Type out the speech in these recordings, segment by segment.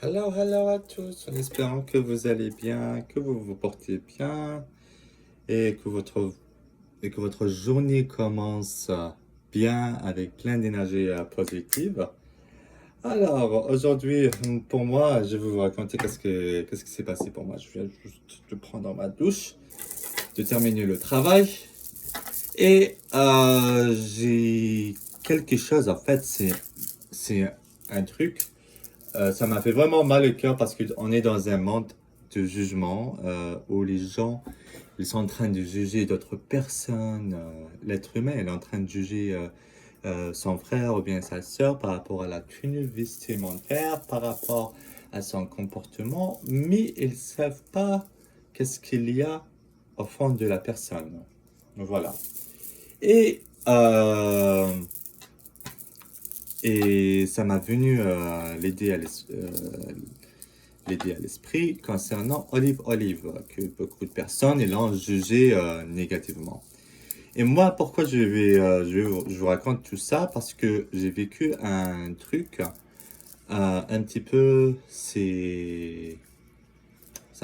Hello à tous, en espérant que vous allez bien, que vous vous portez bien et que votre journée commence bien avec plein d'énergie positive. Alors, aujourd'hui, pour moi, je vais vous raconter qu'est-ce qui s'est passé pour moi. Je viens juste de prendre ma douche, de terminer le travail et j'ai quelque chose, en fait, c'est un truc. Ça m'a fait vraiment mal au cœur parce qu'on est dans un monde de jugement où les gens ils sont en train de juger d'autres personnes. L'être humain il est en train de juger son frère ou bien sa sœur par rapport à la tenue vestimentaire, par rapport à son comportement, mais ils ne savent pas qu'est-ce qu'il y a au fond de la personne. Voilà. Et et ça m'a venu l'aider à l'esprit concernant Olive Olive, que beaucoup de personnes ils l'ont jugé négativement. Et moi, pourquoi je vous raconte tout ça? Parce que j'ai vécu un truc un petit peu, ça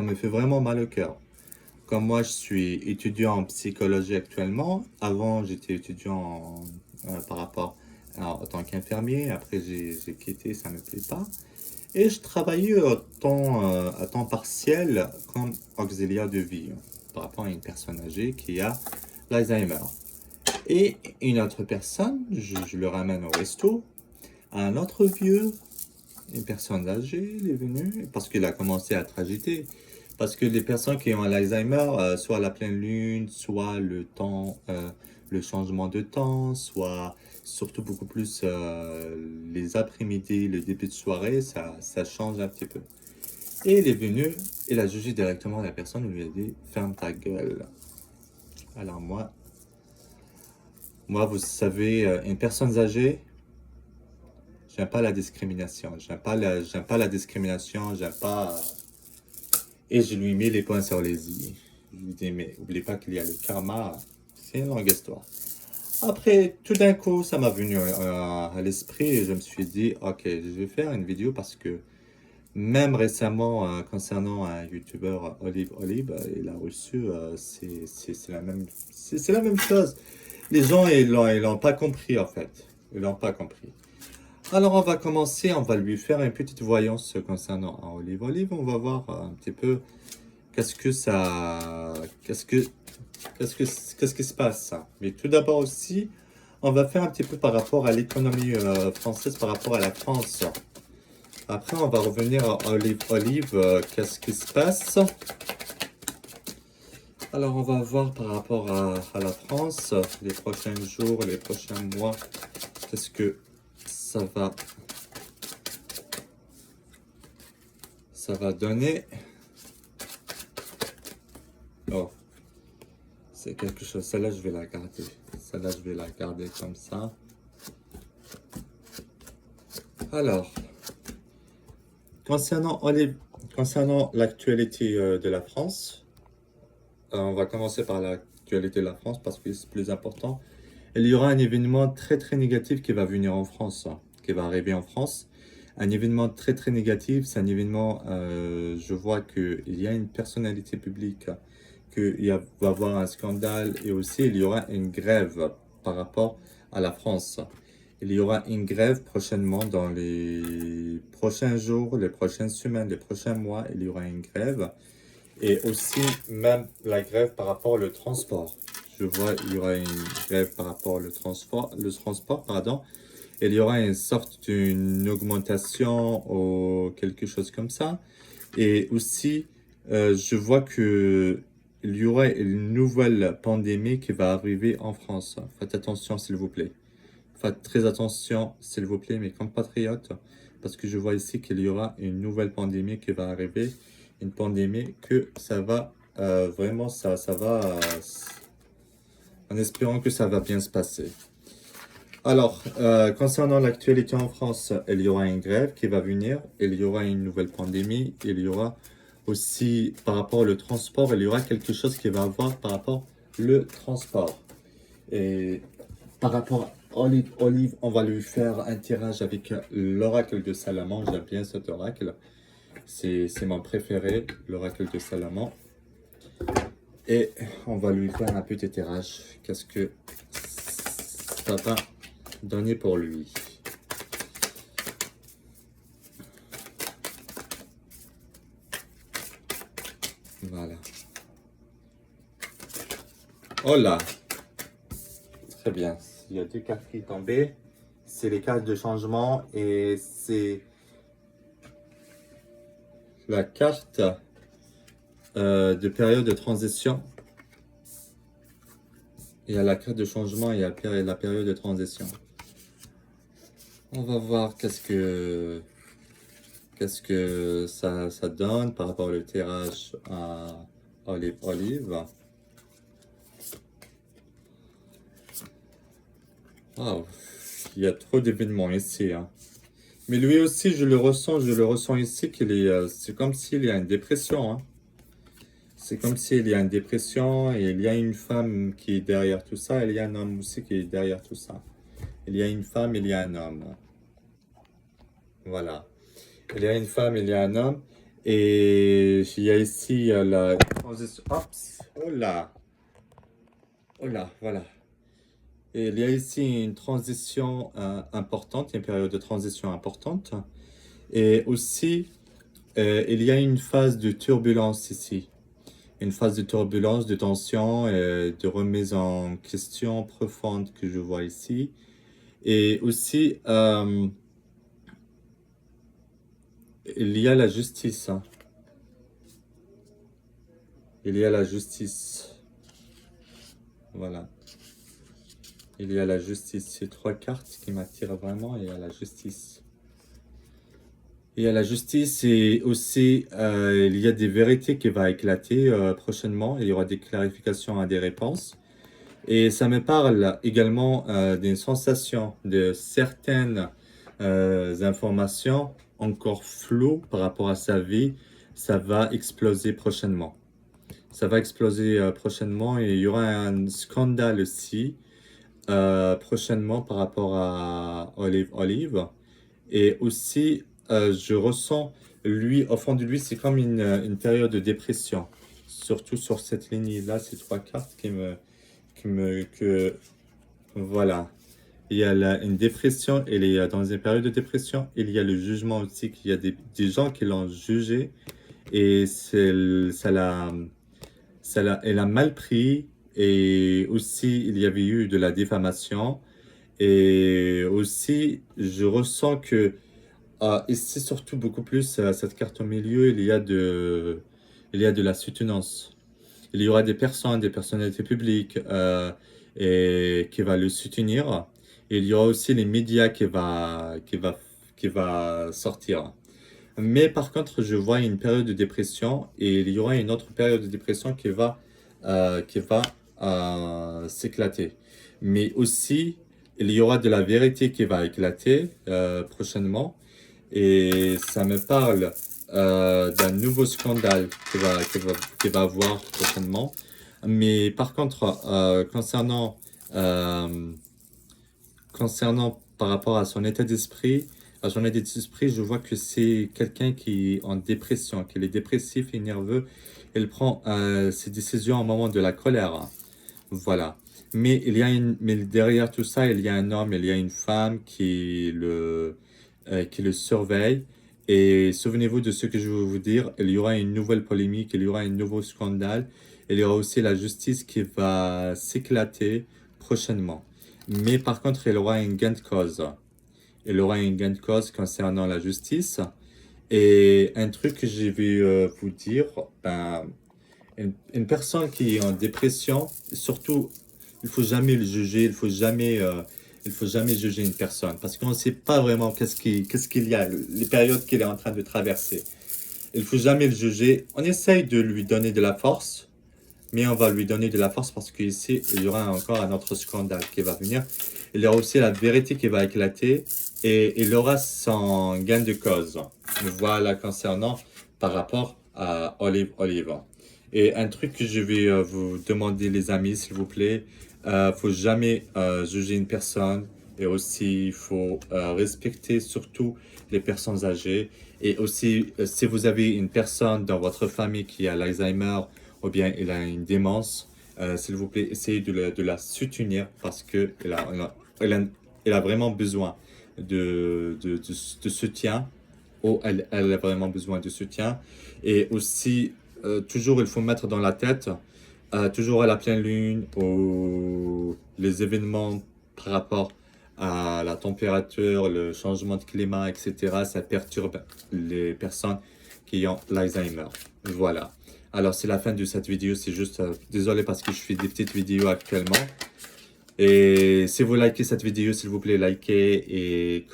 me fait vraiment mal au cœur. Comme moi, je suis étudiant en psychologie actuellement. Avant, j'étais étudiant par rapport en tant qu'infirmier. Après, j'ai quitté, ça me plaît pas. Et je travaillais à temps partiel comme auxiliaire de vie par rapport à une personne âgée qui a l'Alzheimer. Et une autre personne, je le ramène au resto. Un autre vieux, une personne âgée, il est venu parce qu'il a commencé à être agité. Parce que les personnes qui ont l'Alzheimer, soit la pleine lune, soit le temps, le changement de temps, soit surtout beaucoup plus les après-midi, le début de soirée, ça change un petit peu. Et il est venu, il a jugé directement la personne, il lui a dit ferme ta gueule. Alors moi vous savez, une personne âgée, j'aime pas la discrimination, j'aime pas la discrimination, j'aime pas. Et je lui mets les points sur les i. Je lui dis, mais oublie pas qu'il y a le karma. C'est une longue histoire. Après, tout d'un coup, ça m'a venu à l'esprit et je me suis dit, ok, je vais faire une vidéo parce que même récemment, concernant un youtubeur Olive Olive, il a reçu, c'est la même chose. Les gens, ils l'ont pas compris en fait. Ils l'ont pas compris. Alors on va commencer, on va lui faire une petite voyance concernant Olive Olive. On va voir un petit peu qu'est-ce que ça, qu'est-ce qui se passe. Mais tout d'abord aussi, on va faire un petit peu par rapport à l'économie française, par rapport à la France. Après, on va revenir à Olive Olive, qu'est-ce qui se passe. Alors, on va voir par rapport à la France, les prochains jours, les prochains mois, qu'est-ce que ça va, ça va donner. Oh, c'est quelque chose. Celle-là, je vais la garder. Celle-là, je vais la garder comme ça. Alors, concernant l'actualité de la France, on va commencer par l'actualité de la France parce que c'est plus important. Il y aura un événement très très négatif qui va venir en France, qui va arriver en France. Un événement très très négatif, c'est un événement, je vois qu'il y a une personnalité publique, va y avoir un scandale et aussi il y aura une grève par rapport à la France. Il y aura une grève prochainement dans les prochains jours, les prochaines semaines, les prochains mois, il y aura une grève. Et aussi même la grève par rapport au transport. Je vois, il y aura une grève par rapport au transport, pardon. Il y aura une sorte d'une augmentation ou quelque chose comme ça. Et aussi, je vois que il y aura une nouvelle pandémie qui va arriver en France. Faites attention, s'il vous plaît. Faites très attention, s'il vous plaît, mes compatriotes, parce que je vois ici qu'il y aura une nouvelle pandémie qui va arriver. Une pandémie que ça va vraiment, ça va, en espérant que ça va bien se passer. Alors, concernant l'actualité en France, il y aura une grève qui va venir, il y aura une nouvelle pandémie, il y aura aussi, par rapport au transport, il y aura quelque chose qui va avoir par rapport le transport. Et par rapport à Olive, on va lui faire un tirage avec l'oracle de Salomon. J'aime bien cet oracle. C'est mon préféré, l'oracle de Salomon. Et on va lui faire un petit tirage. Qu'est-ce que ça va donner pour lui? Voilà. Oh là! Très bien. Il y a deux cartes qui sont tombées. C'est les cartes de changement et c'est la carte de période de transition. Il y a la carte de changement et il y a la période de transition. On va voir qu'est-ce que ça donne par rapport au tirage à Olive. Wow, il y a trop d'événements ici, hein. Mais lui aussi, je le ressens ici qu'il est, c'est comme s'il y a une dépression, hein. C'est comme s'il y a une dépression et il y a une femme qui est derrière tout ça, et il y a un homme aussi qui est derrière tout ça. Il y a une femme, il y a un homme. Voilà. Il y a une femme, il y a un homme. Et il y a ici la transition. Oups, oh là. Oh là, voilà. Et il y a ici une transition importante, une période de transition importante. Et aussi, il y a une phase de turbulence ici. Une phase de turbulence, de tension, de remise en question profonde que je vois ici. Et aussi, il y a la justice, hein. Il y a la justice. Voilà. Il y a la justice. C'est trois cartes qui m'attirent vraiment. Il y a la justice. Il y a la justice et aussi il y a des vérités qui vont éclater prochainement. Il y aura des clarifications à des réponses. Et ça me parle également d'une sensation de certaines informations encore floues par rapport à sa vie. Ça va exploser prochainement. Ça va exploser prochainement et il y aura un scandale aussi prochainement par rapport à Olive. Et aussi, je ressens, lui, au fond de lui, c'est comme une période de dépression. Surtout sur cette ligne-là, ces trois cartes voilà. Il y a une dépression, il est dans une période de dépression. Il y a le jugement aussi, qu'il y a des gens qui l'ont jugé et elle a mal pris. Et aussi, il y avait eu de la diffamation. Et aussi, je ressens que ici, surtout beaucoup plus, cette carte au milieu, il y a de la soutenance. Il y aura des personnalités publiques et qui va le soutenir. Et il y aura aussi les médias qui va sortir. Mais par contre, je vois une période de dépression et il y aura une autre période de dépression qui va s'éclater. Mais aussi, il y aura de la vérité qui va éclater prochainement. Et ça me parle d'un nouveau scandale qui va avoir prochainement. Mais par contre, euh, concernant par rapport à son état d'esprit, je vois que c'est quelqu'un qui est en dépression, qu'il est dépressif et nerveux. Il prend ses décisions au moment de la colère. Voilà. Mais derrière tout ça, il y a un homme, il y a une femme qui le surveille. Et souvenez-vous de ce que je veux vous dire. Il y aura une nouvelle polémique, il y aura un nouveau scandale. Il y aura aussi la justice qui va s'éclater prochainement. Mais par contre, il aura un gain de cause. Il aura un gain de cause concernant la justice. Et un truc que je vais vous dire, ben, une personne qui est en dépression, surtout, il faut jamais le juger, il faut jamais juger une personne parce qu'on ne sait pas vraiment qu'est-ce qu'il y a, les périodes qu'il est en train de traverser. Il faut jamais le juger. On essaye de lui donner de la force, mais on va lui donner de la force parce qu'ici, il y aura encore un autre scandale qui va venir. Il y aura aussi la vérité qui va éclater et il aura son gain de cause. Voilà concernant par rapport à Olive. Et un truc que je vais vous demander, les amis, s'il vous plaît, faut jamais juger une personne Et aussi, il faut respecter surtout les personnes âgées. Et aussi, si vous avez une personne dans votre famille qui a l'Alzheimer ou bien il a une démence, s'il vous plaît, essayez de la soutenir parce que elle a vraiment besoin de soutien ou elle a vraiment besoin de soutien. Et aussi, toujours, il faut mettre dans la tête, toujours à la pleine lune, ou les événements par rapport à la température, le changement de climat, etc., ça perturbe les personnes qui ont l'Alzheimer. Voilà. Alors, c'est la fin de cette vidéo. C'est juste, désolé parce que je fais des petites vidéos actuellement. Et si vous likez cette vidéo, s'il vous plaît, likez et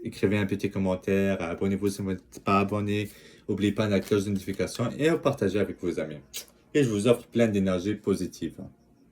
écrivez un petit commentaire. Abonnez-vous si vous n'êtes pas abonné. N'oubliez pas la cloche de notification et partagez avec vos amis. Et je vous offre plein d'énergie positive.